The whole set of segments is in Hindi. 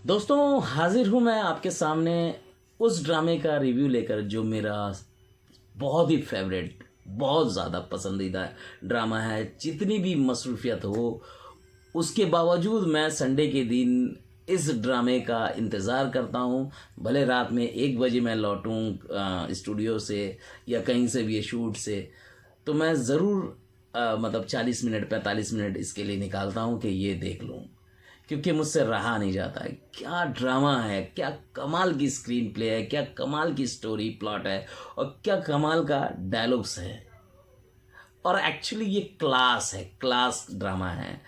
दोस्तों हाजिर हूँ मैं आपके सामने उस ड्रामे का रिव्यू लेकर जो मेरा बहुत ही फेवरेट, बहुत ज़्यादा पसंदीदा ड्रामा है। जितनी भी मसरूफियत हो उसके बावजूद मैं संडे के दिन इस ड्रामे का इंतज़ार करता हूँ। भले रात में 1 बजे मैं लौटूँ स्टूडियो से या कहीं से भी शूट से, तो मैं ज़रूर मतलब 40 मिनट 45 मिनट इसके लिए निकालता हूँ कि ये देख लूँ, क्योंकि मुझसे रहा नहीं जाता है। क्या ड्रामा है, क्या कमाल की स्क्रीन प्ले है, क्या कमाल की स्टोरी प्लॉट है और क्या कमाल का डायलॉग्स है। और एक्चुअली ये क्लास है, क्लास ड्रामा है,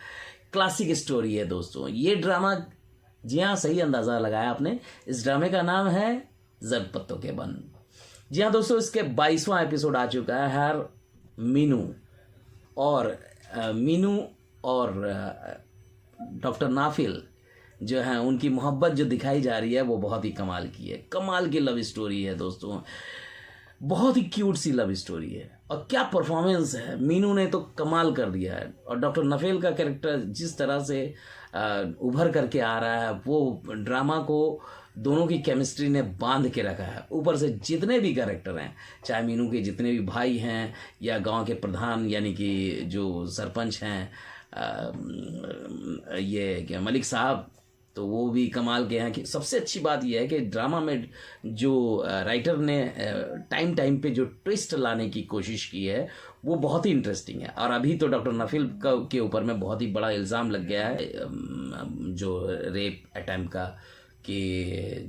क्लासिक स्टोरी है दोस्तों ये ड्रामा। जी हाँ, सही अंदाज़ा लगाया आपने। इस ड्रामे का नाम है जब पत्तों के बन। जी हाँ दोस्तों, इसके 22वां एपिसोड आ चुका है। हर मीनू और मीनू और डॉक्टर नाफिल जो हैं, उनकी मोहब्बत जो दिखाई जा रही है वो बहुत ही कमाल की है। कमाल की लव स्टोरी है दोस्तों, बहुत ही क्यूट सी लव स्टोरी है। और क्या परफॉर्मेंस है, मीनू ने तो कमाल कर दिया है। और डॉक्टर नफेल का कैरेक्टर जिस तरह से उभर करके आ रहा है, वो ड्रामा को दोनों की केमिस्ट्री ने बांध के रखा है। ऊपर से जितने भी कैरेक्टर हैं, चाहे मीनू के जितने भी भाई हैं या गांव के प्रधान यानी कि जो सरपंच हैं, ये क्या मलिक साहब, तो वो भी कमाल के हैं। कि सबसे अच्छी बात यह है कि ड्रामा में जो राइटर ने टाइम टाइम पे जो ट्विस्ट लाने की कोशिश की है वो बहुत ही इंटरेस्टिंग है। और अभी तो डॉक्टर नफील के ऊपर में बहुत ही बड़ा इल्ज़ाम लग गया है जो रेप अटैम्प्ट का, कि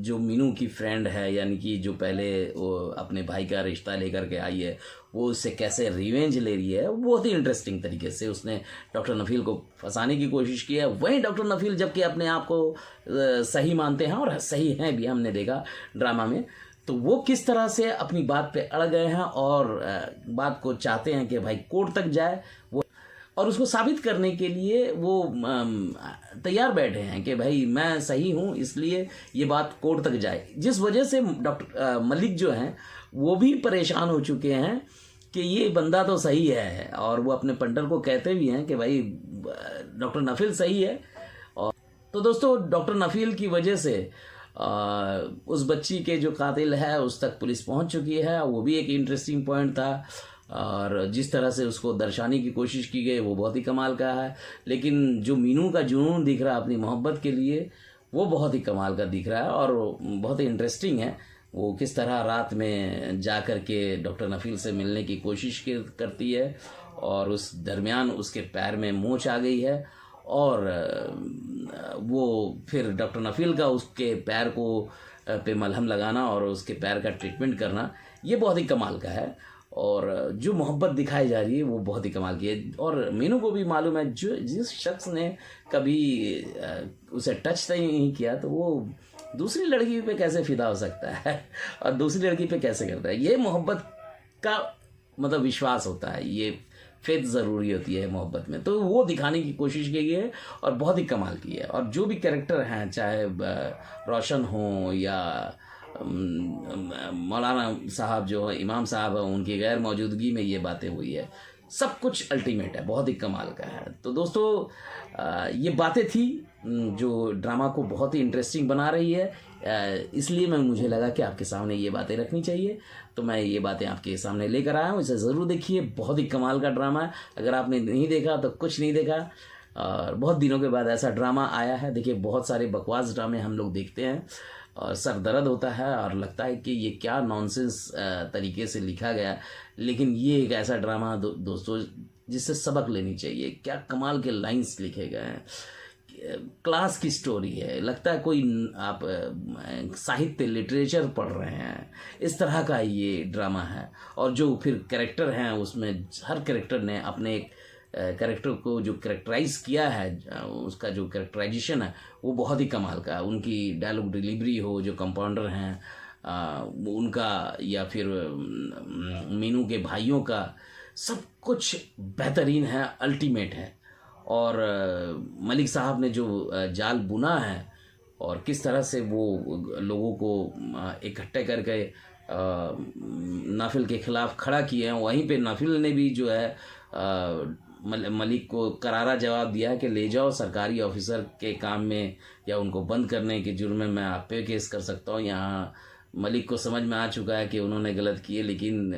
जो मीनू की फ्रेंड है, यानी कि जो पहले वो अपने भाई का रिश्ता लेकर के आई है, वो उससे कैसे रिवेंज ले रही है। बहुत ही इंटरेस्टिंग तरीके से उसने डॉक्टर नफील को फंसाने की कोशिश की है। वहीं डॉक्टर नफील जबकि अपने आप को सही मानते हैं और सही हैं भी, हमने देखा ड्रामा में, तो वो किस तरह से अपनी बात पे अड़ गए हैं और बात को चाहते हैं कि भाई कोर्ट तक जाए वो, और उसको साबित करने के लिए वो तैयार बैठे हैं कि भाई मैं सही हूँ, इसलिए ये बात कोर्ट तक जाए। जिस वजह से डॉक्टर मलिक जो हैं वो भी परेशान हो चुके हैं कि ये बंदा तो सही है, और वो अपने पंटर को कहते भी हैं कि भाई डॉक्टर नफील सही है। और तो दोस्तों डॉक्टर नफील की वजह से उस बच्ची के जो कातिल है उस तक पुलिस पहुंच चुकी है। वो भी एक इंटरेस्टिंग पॉइंट था, और जिस तरह से उसको दर्शाने की कोशिश की गई वो बहुत ही कमाल का है। लेकिन जो मीनू का जुनून दिख रहा है अपनी मोहब्बत के लिए, वो बहुत ही कमाल का दिख रहा है और बहुत ही इंटरेस्टिंग है। वो किस तरह रात में जा कर के डॉक्टर नफील से मिलने की कोशिश करती है, और उस दरमियान उसके पैर में मोच आ गई है, और वो फिर डॉक्टर नफील का उसके पैर को पे मलहम लगाना और उसके पैर का ट्रीटमेंट करना, ये बहुत ही कमाल का है। और जो मोहब्बत दिखाई जा रही है वो बहुत ही कमाल की है। और मीनू को भी मालूम है, जो जिस शख्स ने कभी उसे टच नहीं किया, तो वो दूसरी लड़की पे कैसे फिदा हो सकता है और दूसरी लड़की पे कैसे करता है। ये मोहब्बत का मतलब विश्वास होता है, ये फेथ ज़रूरी होती है मोहब्बत में, तो वो दिखाने की कोशिश की है और बहुत ही कमाल की है। और जो भी कैरेक्टर हैं, चाहे रोशन हो या मौलाना साहब जो है, इमाम साहब है, उनकी गैर मौजूदगी में ये बातें हुई है, सब कुछ अल्टीमेट है, बहुत ही कमाल का है। तो दोस्तों ये बातें थी जो ड्रामा को बहुत ही इंटरेस्टिंग बना रही है, इसलिए मुझे लगा कि आपके सामने ये बातें रखनी चाहिए, तो मैं ये बातें आपके सामने लेकर आया हूँ। इसे ज़रूर देखिए, बहुत ही कमाल का ड्रामा है। अगर आपने नहीं देखा तो कुछ नहीं देखा, और बहुत दिनों के बाद ऐसा ड्रामा आया है। देखिए, बहुत सारे बकवास ड्रामे हम लोग देखते हैं और सर दर्द होता है और लगता है कि ये क्या नॉनसेंस तरीके से लिखा गया, लेकिन ये एक ऐसा ड्रामा दोस्तों जिससे सबक लेनी चाहिए। क्या कमाल के लाइंस लिखे गए हैं, क्लास की स्टोरी है, लगता है कोई आप साहित्य लिटरेचर पढ़ रहे हैं, इस तरह का ये ड्रामा है। और जो फिर कैरेक्टर हैं उसमें हर कैरेक्टर ने अपने एक कैरेक्टर को जो कैरेक्टराइज किया है, उसका जो कैरेक्टराइजेशन है वो बहुत ही कमाल का है। उनकी डायलॉग डिलीवरी हो, जो कंपाउंडर हैं उनका, या फिर मीनू के भाइयों का, सब कुछ बेहतरीन है, अल्टीमेट है। और मलिक साहब ने जो जाल बुना है और किस तरह से वो लोगों को इकट्ठे करके नाफिल के ख़िलाफ़ खड़ा किए हैं, वहीं पे नाफिल ने भी जो है मलिक को करारा जवाब दिया कि ले जाओ सरकारी ऑफिसर के काम में या उनको बंद करने के जुर्म में मैं आप पे केस कर सकता हूँ। यहाँ मलिक को समझ में आ चुका है कि उन्होंने गलत किए, लेकिन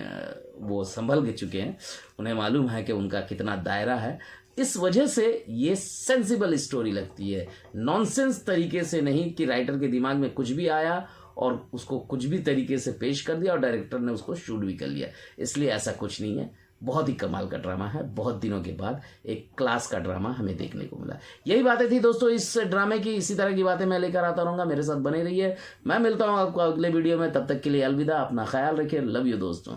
वो संभल के चुके हैं, उन्हें मालूम है कि उनका कितना दायरा है। इस वजह से ये सेंसिबल स्टोरी लगती है, नॉनसेंस तरीके से नहीं कि राइटर के दिमाग में कुछ भी आया और उसको कुछ भी तरीके से पेश कर दिया और डायरेक्टर ने उसको शूट भी कर लिया। इसलिए ऐसा कुछ नहीं है, बहुत ही कमाल का ड्रामा है। बहुत दिनों के बाद एक क्लास का ड्रामा हमें देखने को मिला। यही बातें थी दोस्तों इस ड्रामे की। इसी तरह की बातें मैं लेकर आता रहूँगा, मेरे साथ बने रहिए। मैं मिलता हूँ आपको अगले वीडियो में, तब तक के लिए अलविदा, अपना ख्याल रखिए, लव यू दोस्तों।